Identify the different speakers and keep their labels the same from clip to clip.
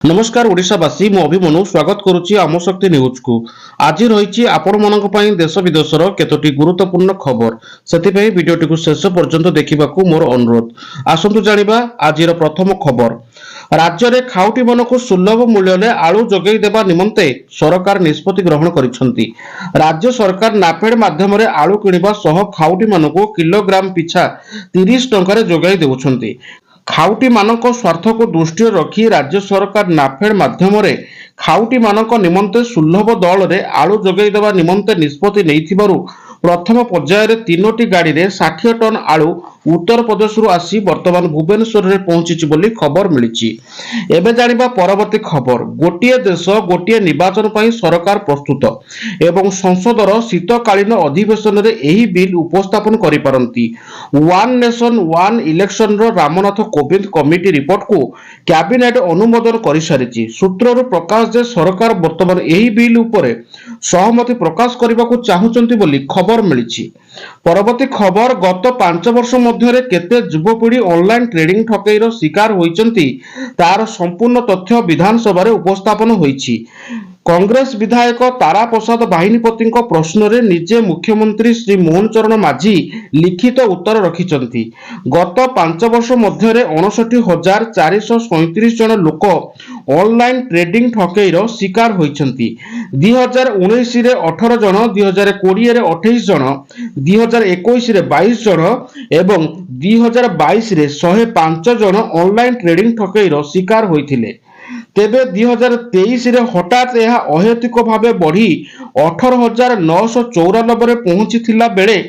Speaker 1: नमस्कार ओडिशावासी मु अभिमनु स्वागत करुच्ची आम शक्ति न्यूज को। आज रही आपण मानक पई देश विदेशर केतोटी गुरुत्वपूर्ण खबर से भिडियोटी को शेष पर्यंत देखा मोर अनुरोध। आसतु जानिबा आजिर प्रथम खबर। राज्य में खाउटी मानक सुलभ मूल्य आलू जोगई देवा निमंते सरकार निष्पत्ति ग्रहण करिसेंती। राज्य सरकार नाफेड माध्यम आलू किणवा सह खाउटी मानक किलोग्राम पिछा 30 टंका जोगाई देउछंती। खाउटी मानक स्वार्थ को दृष्टि रखी राज्य सरकार नाफेड माध्यम खाउटी मानक निमंते सुलभ दल में आलू जोगई देवा निमंते निष्पत्ति नैथिबारु प्रथम पर्यायर 3टी गाड़ी में 60 टन आलू उत्तर प्रदेश आसी वर्तमान भुवनेश्वर में पहुंची बोली खबर मिली। एबे जानिबा परवर्ती खबर। गोटिए देश गोटिए निर्वाचन पर सरकार प्रस्तुत एवं संसदर शीतकालीन अधिवेशन में यही बिल उपस्थापन करिपारंती। One nation one election Ramnath Kovind committee report को कैबिनेट अनुमोदन कर सारी। सूत्रରୁ प्रकाश जे सरकार वर्तमान यही बिल उपरे सहमति प्रकाश करने को चाहूचंती बोली खबर मिली। परवर्ती खबर। गत 5 वर्ष मध्य केते युवपीढ़ी ऑनलाइन ट्रेडिंग ठकईर शिकार होइचंती तार संपूर्ण तथ्य विधानसभा उपस्थापन होइछि। कांग्रेस विधायक तारा प्रसाद बाहिनीपति प्रश्न रे निजे मुख्यमंत्री श्री मोहन चरण माझी लिखित उत्तर रखिचंती। गत 5 वर्ष मध्य 59,437 जन लोक ऑनलाइन ट्रेडिंग ठकईर शिकार होइचंती। 2019 रे 18 जन, 2020 रे 28 जन, 2021 रे 22 जन एवं 2022 रे 105 जन ऑनलाइन ट्रेडिंग ठकईर शिकार होइथिले। तेबे 2023 रे हठात यह अहेतुक भावे बढ़ी 18,994 रे पहुंची बेले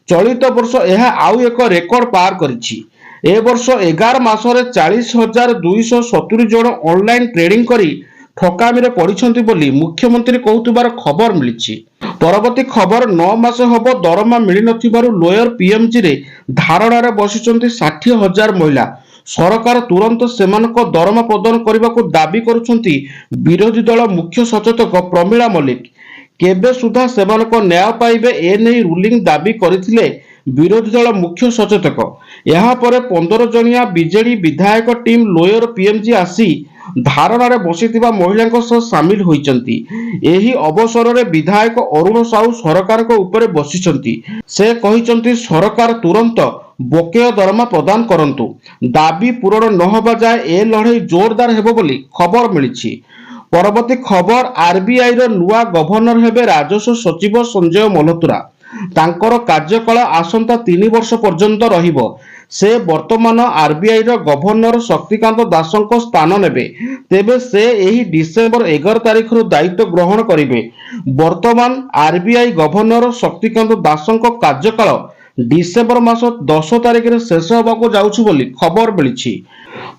Speaker 1: चलित वर्ष यह आउ एक रेकर्ड पार करिछि। ए वर्ष 11 मासरे 40,270 जन ऑनलाइन ट्रेडिंग करी ठकामी रे पड़िछंती बोली मुख्यमंत्री कहउतबार खबर मिलिछि। परवर्ती खबर। 9 मास हब दरमा मिली नथिबारु लोयर पीएमजी रे धारणा रे बसिछंती 60,000 महिला। सरकार तुरंत सेमानक दरमा प्रदान करने को दाबी करुछंती विरोधी दल मुख्य सचेतक प्रमिला मल्लिक। केबे सुधा सेमानक न्याय पाइबे ए नै रूलिंग दाबी करथिले विरोधी दल मुख्य सचेतक। यहाँ पर 15 जनिया बीजेडी विधायक टीम लोयर पीएमजी आसी धारणा रे बसिथिबा महिलांक सह सामिल होइचंती। एही अवसर रे विधायक अरुण साहू सरकार को ऊपर बसिचंती। से कहिचंती सरकार तुरंत बकेय दरमा प्रदान करंतु। दाबी पूरण न होबा जाय ए लड़ाई जोरदार हेबो बोली खबर मिलिछि। परवर्ती खबर। आरबीआई रो नुआ गवर्नर हेबे राजस्व सचिव संजय मल्होत्रा। तांकर कार्यकाल आसंता 3 वर्ष पर्यंत रहिबो। से वर्तमान आरबीआई रो गवर्नर शक्तिकांत दासଙ୍କ स्थान नेबे। तेबे से एही डिसेंबर 11 तारिख रु दायित्व ग्रहण करिवे। वर्तमान आरबीआई गवर्नर शक्तिकांत दासଙ୍କ कार्यकाल डिसेंबर मास 10 तारिख रे शेष होबाको जाउछु बोली खबर मिलिछि।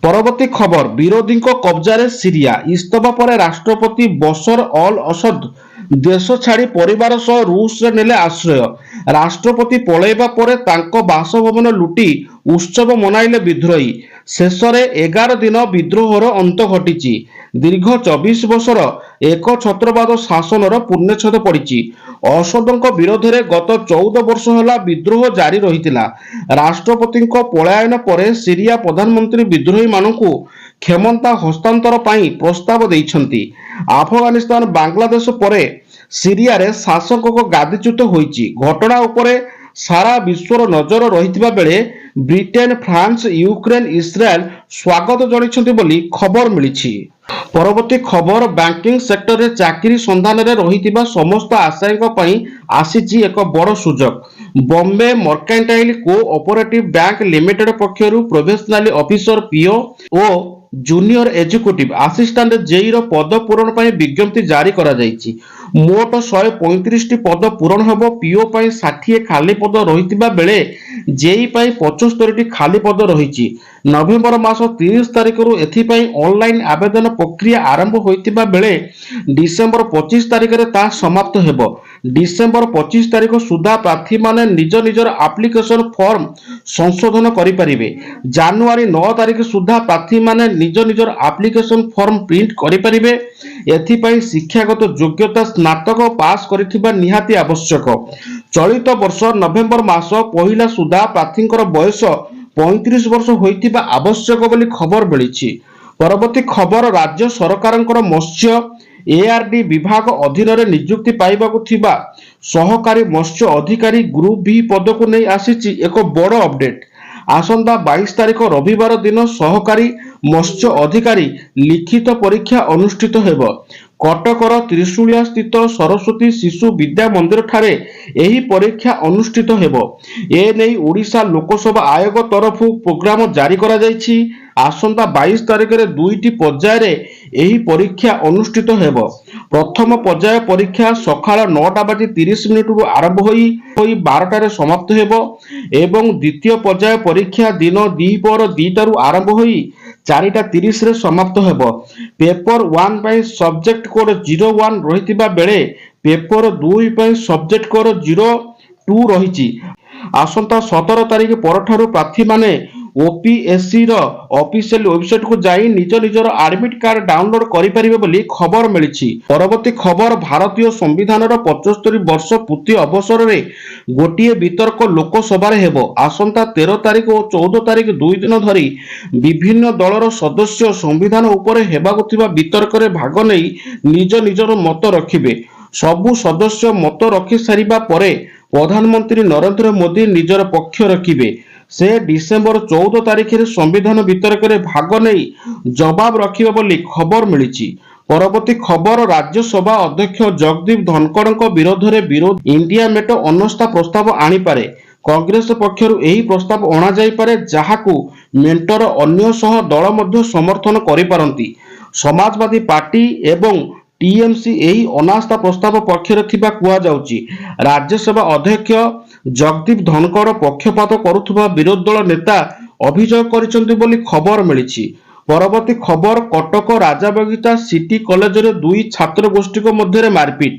Speaker 1: परवर्ती खबर। विरोधी कब्जा रे सीरिया। इस्तफा पर राष्ट्रपति बशर अल असद देश छाड़ी परिवार सह रूस रे नेले आश्रय। राष्ट्रपति पलैबा परे तांको बासभवन लुटी उत्सव मनाइले विद्रोही। शेष रे 11 दिन विद्रोहर अंत घटिछि। दीर्घ 24 वर्षर एक छत्रवाद शासनर पूर्णछेद पड़िछि। असदଙ୍କ विरोध में गत 14 वर्ष होला विद्रोह जारी रहितिला। राष्ट्रपति पलायन पर सीरिया प्रधानमंत्री विद्रोही मानकु क्षमता हस्तांतर पाई प्रस्ताव देइछंती। अफगानिस्तान बांग्लादेश परे सीरिया रे शासक को गादीच्युत होइछि। घटना उपरे सारा विश्वर नजर रहितिबा बेले ब्रिटेन, फ्रांस, यूक्रेन, इस्राएल स्वागत जणिछंती बोली खबर मिलिछि। परवर्ती खबर। बैंकिंग सेक्टर रे चाकरी संधान रे रहितिबा समस्त आशायीक पई आसीछि एक बड़ सुजोग। Bombay mercantile cooperative bank limited पक्षरु प्रोफेशनल ऑफिसर पीओ ओ जूनियर एग्जीक्यूटिव असिस्टेंट जेई रो पद पूरण पई विज्ञप्ति जारी करा जायछि। मोट 135 टी पद पूरण हबो। पीओ पई 60 खाली पद रहितिबा बेले जेई पई 75 टी खाली पद रहिछि। नवेम्बर मास 30 तारिख रु एथि पई ऑनलाइन आवेदन प्रक्रिया आरंभ होइतिबा बेले डिसेंबर 25 तारिख रे ता समाप्त हेबो। डिसेंबर 25 तारिख सुधा प्रार्थी माने निज निजर एप्लिकेशन फॉर्म संशोधन करि परिबे। जनवरी 9 तारिख सुधा प्रार्थी माने निज निजर एप्लिकेशन फॉर्म प्रिंट करि परिबे। एथि पई शिक्षागत योग्यता स्नातक पास करिथिबा निहाती आवश्यक। चलित वर्ष नवेम्बर मास पहिला सुधा प्रार्थींकर बयस 35 वर्ष होइतिबा आवश्यक बोली खबर मिलिछि। ପରବର୍ତ୍ତୀ ଖବର, ରାଜ୍ୟ ସରକାରଙ୍କର ମତ୍ସ୍ୟ ଏଆରଡି ବିଭାଗ ଅଧୀନରେ ନିଯୁକ୍ତି ପାଇବାକୁ ଥିବା ସହକାରୀ ମତ୍ସ୍ୟ ଅଧିକାରୀ ଗ୍ରୁପ ବି ପଦକୁ ନେଇ ଆସିଛି ଏକ ବଡ଼ ଅପଡେଟ୍। ଆସନ୍ତା 22 ତାରିଖ ରବିବାର ଦିନ ସହକାରୀ ମତ୍ସ୍ୟ ଅଧିକାରୀ ଲିଖିତ ପରୀକ୍ଷା ଅନୁଷ୍ଠିତ ହେବ। କଟକର ତ୍ରିଶୂଳିଆ ସ୍ଥିତ ସରସ୍ୱତୀ ଶିଶୁ ବିଦ୍ୟା ମନ୍ଦିର ଠାରେ ଏହି ପରୀକ୍ଷା ଅନୁଷ୍ଠିତ ହେବ। ଏନେଇ ଓଡ଼ିଶା ଲୋକସେବା ଆୟୋଗ ତରଫରୁ ପ୍ରୋଗ୍ରାମ ଜାରି କରାଯାଇଛି। ଆସନ୍ତା 22 ତାରିଖରେ ଦୁଇଟି ପର୍ଯ୍ୟାୟରେ ଏହି ପରୀକ୍ଷା ଅନୁଷ୍ଠିତ ହେବ। ପ୍ରଥମ ପର୍ଯ୍ୟାୟ ପରୀକ୍ଷା ସକାଳ 9:30ରୁ ଆରମ୍ଭ ହୋଇ 12ଟାରେ ସମାପ୍ତ ହେବ ଏବଂ ଦ୍ୱିତୀୟ ପର୍ଯ୍ୟାୟ ପରୀକ୍ଷା ଦିନ ଦ୍ୱିପହର 2ଟାରୁ ଆରମ୍ଭ ହୋଇ 4:30ରେ ସମାପ୍ତ ହେବ। ପେପର 1 ପାଇଁ ସବଜେକ୍ଟ କୋଡ୍ 01 ରହିଥିବା ବେଳେ ପେପର 2 ପାଇଁ ସବଜେକ୍ଟ କୋଡ୍ 02 ରହିଛି। ଆସନ୍ତା 17 ତାରିଖ ପରଠାରୁ ପ୍ରାର୍ଥୀମାନେ ଓପିଏସସିର ଅଫିସିଆଲ ୱେବସାଇଟକୁ ଯାଇ ନିଜର ଆଡମିଟ୍ କାର୍ଡ ଡାଉନଲୋଡ କରିପାରିବେ ବୋଲି ଖବର ମିଳିଛି। ପରବର୍ତ୍ତୀ ଖବର, ଭାରତୀୟ ସମ୍ବିଧାନର 75 ବର୍ଷ ପୂର୍ତ୍ତି ଅବସରରେ ଗୋଟିଏ ବିତର୍କ ଲୋକସଭାରେ ହେବ। ଆସନ୍ତା 13 ତାରିଖ ଓ 14 ତାରିଖ 2 ଦିନ ଧରି ବିଭିନ୍ନ ଦଳର ସଦସ୍ୟ ସମ୍ବିଧାନ ଉପରେ ହେବାକୁ ଥିବା ବିତର୍କରେ ଭାଗ ନେଇ ନିଜର ମତ ରଖିବେ। ସବୁ ସଦସ୍ୟ ମତ ରଖି ସାରିବା ପରେ ପ୍ରଧାନମନ୍ତ୍ରୀ ନରେନ୍ଦ୍ର ମୋଦି ନିଜର ପକ୍ଷ ରଖିବେ। ସେ ଡିସେମ୍ବର 14 ତାରିଖରେ ସମ୍ବିଧାନ ବିତର୍କରେ ଭାଗ ନେଇ ଜବାବ ରଖିବେ ବୋଲି ଖବର ମିଳିଛି। ପରବର୍ତ୍ତୀ ଖବର, ରାଜ୍ୟସଭା ଅଧ୍ୟକ୍ଷ ଜଗଦୀପ ଧନଖଡ଼ଙ୍କ ବିରୋଧରେ ଇଣ୍ଡିଆ ମେଣ୍ଟ ଅନାସ୍ଥା ପ୍ରସ୍ତାବ ଆଣିପାରେ। କଂଗ୍ରେସ ପକ୍ଷରୁ ଏହି ପ୍ରସ୍ତାବ ଅଣାଯାଇପାରେ, ଯାହାକୁ ମେଣ୍ଟର ଅନ୍ୟ ସହ ଦଳ ମଧ୍ୟ ସମର୍ଥନ କରିପାରନ୍ତି। ସମାଜବାଦୀ ପାର୍ଟି ଏବଂ ଟିଏମସି ଏହି ଅନାସ୍ଥା ପ୍ରସ୍ତାବ ପକ୍ଷରେ ଥିବା କୁହାଯାଉଛି। ରାଜ୍ୟସଭା ଅଧ୍ୟକ୍ଷ ଜଗଦୀପ ଧନଖଡ଼ ପକ୍ଷପାତ କରୁଥିବା ବିରୋଧୀ ଦଳ ନେତା ଅଭିଯୋଗ କରିଛନ୍ତି ବୋଲି ଖବର ମିଳିଛି। ପରବର୍ତ୍ତୀ ଖବର, କଟକ ରାଜାବଗିଚା ସିଟି କଲେଜରେ ଦୁଇ ଛାତ୍ର ଗୋଷ୍ଠୀଙ୍କ ମଧ୍ୟରେ ମାରପିଟ୍।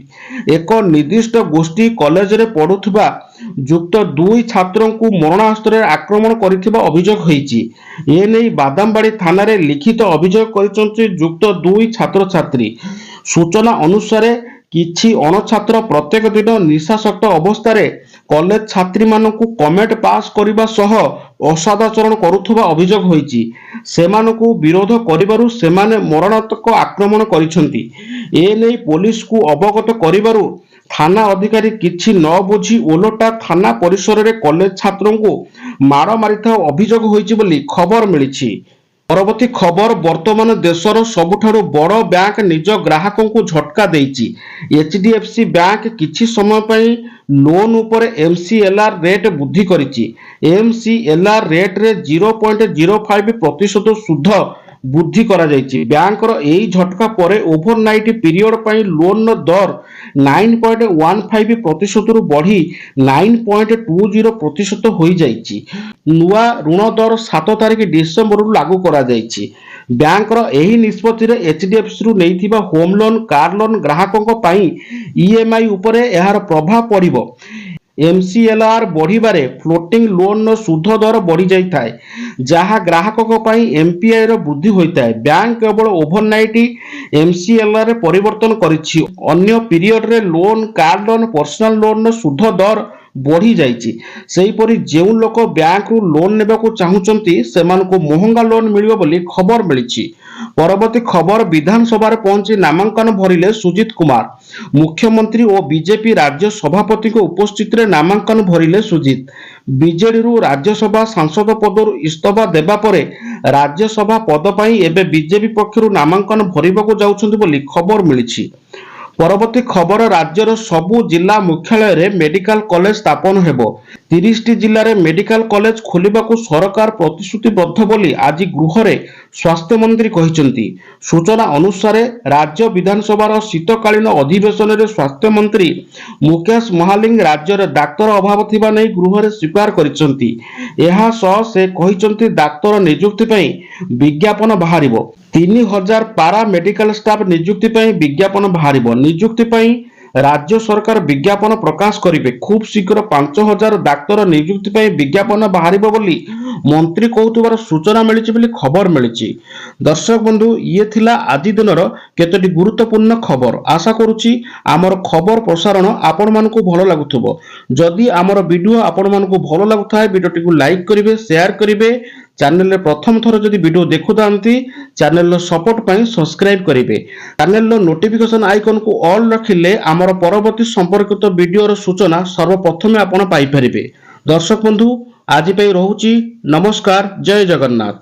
Speaker 1: ଏକ ନିର୍ଦ୍ଦିଷ୍ଟ ଗୋଷ୍ଠୀ କଲେଜରେ ପଢୁଥିବା ଯୁକ୍ତ 2 ଛାତ୍ରଙ୍କୁ ମରଣାସ୍ତ୍ରରେ ଆକ୍ରମଣ କରିଥିବା ଅଭିଯୋଗ ହୋଇଛି। ଏନେଇ ବାଦାମବାଡ଼ି ଥାନାରେ ଲିଖିତ ଅଭିଯୋଗ କରିଛନ୍ତି ଯୁକ୍ତ 2 ଛାତ୍ରଛାତ୍ରୀ। ସୂଚନା ଅନୁସାରେ କିଛି ଅଣଛାତ୍ର ପ୍ରତ୍ୟେକ ଦିନ ନିଶାସକ୍ତ ଅବସ୍ଥାରେ କଲେଜ ଛାତ୍ରୀମାନଙ୍କୁ କମେଣ୍ଟ ପାସ୍ କରିବା ସହ ଅସଦାଚରଣ କରୁଥିବା ଅଭିଯୋଗ ହୋଇଛି। ସେମାନଙ୍କୁ ବିରୋଧ କରିବାରୁ ସେମାନେ ମରଣାନ୍ତକ ଆକ୍ରମଣ କରିଛନ୍ତି। ଏନେଇ ପୋଲିସକୁ ଅବଗତ କରିବାରୁ ଥାନା ଅଧିକାରୀ କିଛି ନ ବୁଝି ଓଲଟା ଥାନା ପରିସରରେ କଲେଜ ଛାତ୍ରଙ୍କୁ ମାଡ଼ ମାରିଥିବା ଅଭିଯୋଗ ହୋଇଛି ବୋଲି ଖବର ମିଳିଛି। ପରବର୍ତ୍ତୀ ଖବର, ବର୍ତ୍ତମାନ ଦେଶର ସବୁଠାରୁ ବଡ଼ ବ୍ୟାଙ୍କ ନିଜ ଗ୍ରାହକଙ୍କୁ ଝଟକା ଦେଇଛି। ଏଚଡିଏଫସି ବ୍ୟାଙ୍କ କିଛି ସମୟ ପାଇଁ ଲୋନ୍ ଉପରେ ଏମସିଏଲଆର ରେଟ୍ ବୃଦ୍ଧି କରିଛି। ଏମସିଏଲଆର ରେଟ୍ରେ 0.05% ସୁଧ ବୃଦ୍ଧି କରାଯାଇଛି। ବ୍ୟାଙ୍କର ଏହି ଝଟକା ପରେ ଓଭରନାଇଟ୍ ପିରିୟଡ଼ ପାଇଁ ଲୋନ୍ର ଦର 9.15%ରୁ ବଢ଼ି 9.20% ହୋଇଯାଇଛି। ନୂଆ ଋଣ ଦର 7 ତାରିଖ ଡିସେମ୍ବରରୁ ଲାଗୁ କରାଯାଇଛି। ବ୍ୟାଙ୍କର ଏହି ନିଷ୍ପତ୍ତିରେ ଏଚଡିଏଫସିରୁ ନେଇଥିବା ହୋମ୍ ଲୋନ୍, କାର୍ ଲୋନ୍ ଗ୍ରାହକଙ୍କ ପାଇଁ ଇଏମଆଇ ଉପରେ ଏହାର ପ୍ରଭାବ ପଡ଼ିବ। ଏମସିଏଲଆର ବଢ଼ିବାରେ ଫ୍ଲୋଟିଂ ଲୋନ୍ର ସୁଧ ଦର ବଢ଼ିଯାଇଥାଏ, ଯାହା ଗ୍ରାହକଙ୍କ ପାଇଁ ଏମପିଆଇର ବୃଦ୍ଧି ହୋଇଥାଏ। ବ୍ୟାଙ୍କ କେବଳ ଓଭରନାଇଟ୍ ଏମସିଏଲଆରରେ ପରିବର୍ତ୍ତନ କରିଛି। ଅନ୍ୟ ପିରିୟଡ଼ରେ ଲୋନ୍, କାର୍ ଲୋନ୍, ପର୍ସନାଲ ଲୋନ୍ର ସୁଧ ଦର ବଢ଼ିଯାଇଛି। ସେହିପରି ଯେଉଁ ଲୋକ ବ୍ୟାଙ୍କରୁ ଲୋନ୍ ନେବାକୁ ଚାହୁଁଛନ୍ତି ସେମାନଙ୍କୁ ମହଙ୍ଗା ଲୋନ୍ ମିଳିବ ବୋଲି ଖବର ମିଳିଛି। ପରବର୍ତ୍ତୀ ଖବର, ବିଧାନସଭାରେ ପହଞ୍ଚି ନାମାଙ୍କନ ଭରିଲେ ସୁଜିତ କୁମାର। ମୁଖ୍ୟମନ୍ତ୍ରୀ ଓ ବିଜେପି ରାଜ୍ୟ ସଭାପତିଙ୍କ ଉପସ୍ଥିତିରେ ନାମାଙ୍କନ ଭରିଲେ ସୁଜିତ। ବିଜେଡିରୁ ରାଜ୍ୟସଭା ସାଂସଦ ପଦରୁ ଇସ୍ତଫା ଦେବା ପରେ ରାଜ୍ୟସଭା ପଦ ପାଇଁ ଏବେ ବିଜେପି ପକ୍ଷରୁ ନାମାଙ୍କନ ଭରିବାକୁ ଯାଉଛନ୍ତି ବୋଲି ଖବର ମିଳିଛି। ପରବର୍ତ୍ତୀ ଖବର, ରାଜ୍ୟର ସବୁ ଜିଲ୍ଲା ମୁଖ୍ୟାଳୟରେ ମେଡିକାଲ କଲେଜ ସ୍ଥାପନ ହେବ। 30ଟି ଜିଲ୍ଲାରେ ମେଡିକାଲ କଲେଜ ଖୋଲିବାକୁ ସରକାର ପ୍ରତିଶ୍ରୁତିବଦ୍ଧ ବୋଲି ଆଜି ଗୃହରେ ସ୍ୱାସ୍ଥ୍ୟମନ୍ତ୍ରୀ କହିଛନ୍ତି। ସୂଚନା ଅନୁସାରେ ରାଜ୍ୟ ବିଧାନସଭାର ଶୀତକାଳୀନ ଅଧିବେଶନରେ ସ୍ୱାସ୍ଥ୍ୟମନ୍ତ୍ରୀ ମୁକେଶ ମହାଲିକ ରାଜ୍ୟରେ ଡାକ୍ତର ଅଭାବ ଥିବା ନେଇ ଗୃହରେ ସ୍ୱୀକାର କରିଛନ୍ତି। ଏହା ସହ ସେ କହିଛନ୍ତି ଡାକ୍ତର ନିଯୁକ୍ତି ପାଇଁ ବିଜ୍ଞାପନ ବାହାରିବ। 3000 ପାରା ମେଡିକାଲ ଷ୍ଟାଫ ନିଯୁକ୍ତି ପାଇଁ ବିଜ୍ଞାପନ ବାହାରିବ। ନିଯୁକ୍ତି ପାଇଁ ରାଜ୍ୟ ସରକାର ବିଜ୍ଞାପନ ପ୍ରକାଶ କରିବେ। ଖୁବ୍ ଶୀଘ୍ର 5000 ଡାକ୍ତର ନିଯୁକ୍ତି ପାଇଁ ବିଜ୍ଞାପନ ବାହାରିବ ବୋଲି ମନ୍ତ୍ରୀ କହୁଥିବାର ସୂଚନା ମିଳିଛି ବୋଲି ଖବର ମିଳିଛି। ଦର୍ଶକ ବନ୍ଧୁ, ଇଏ ଥିଲା ଆଜି ଦିନର କେତୋଟି ଗୁରୁତ୍ୱପୂର୍ଣ୍ଣ ଖବର। ଆଶା କରୁଛି ଆମର ଖବର ପ୍ରସାରଣ ଆପଣମାନଙ୍କୁ ଭଲ ଲାଗୁଥିବ। ଯଦି ଆମର ଭିଡ଼ିଓ ଆପଣମାନଙ୍କୁ ଭଲ ଲାଗୁଥାଏ ଭିଡ଼ିଓଟିକୁ ଲାଇକ୍ କରିବେ, ସେୟାର କରିବେ। ଚ୍ୟାନେଲରେ ପ୍ରଥମ ଥର ଯଦି ଭିଡ଼ିଓ ଦେଖୁଥାନ୍ତି ଚ୍ୟାନେଲର ସପୋର୍ଟ ପାଇଁ ସବସ୍କ୍ରାଇବ୍ କରିବେ। ଚ୍ୟାନେଲର ନୋଟିଫିକେସନ ଆଇକନକୁ ଅଲ୍ ରଖିଲେ ଆମର ପରବର୍ତ୍ତୀ ସମ୍ପର୍କିତ ଭିଡ଼ିଓର ସୂଚନା ସର୍ବପ୍ରଥମେ ଆପଣ ପାଇପାରିବେ। ଦର୍ଶକ ବନ୍ଧୁ, ଆଜି ପାଇଁ ରହୁଛି। ନମସ୍କାର। ଜୟ ଜଗନ୍ନାଥ।